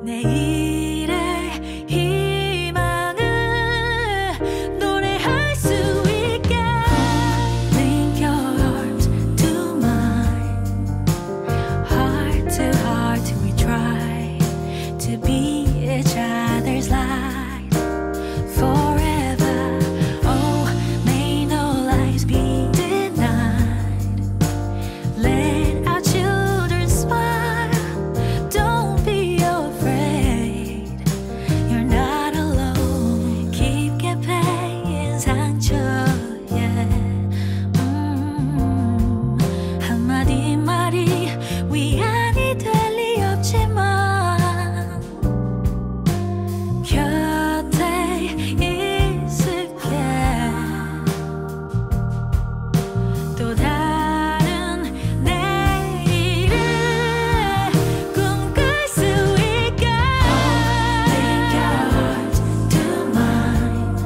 내일의 희망을 노래할 수 있게 Link your arms to mine Heart to heart we try to be each other's light forever Oh may no lives be denied Let our children smile Don't be afraid You're not alone 깊게 패인 상처 yeah. 한마디 말이 위안이 될 리 없지만 곁에 있을게 또 다른 내일을 꿈꿀 수 있게 Link your heart to mine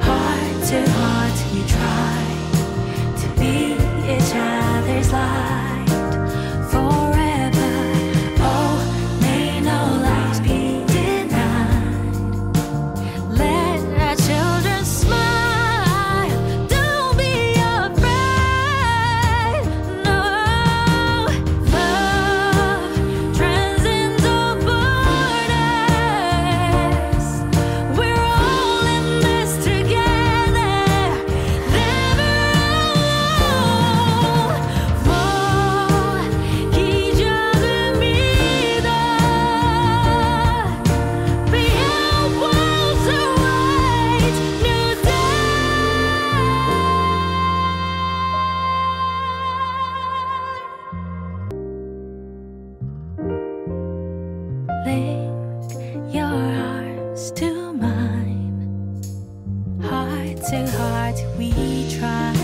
Heart to heart we try to be each other's light forever Oh may no lives be denied Let our children smile Don't be afraid No Love transcends all borders We're all in this together Never alone 기적을 믿어 Beyond walls await new day Link your arms to mine Heart to heart we try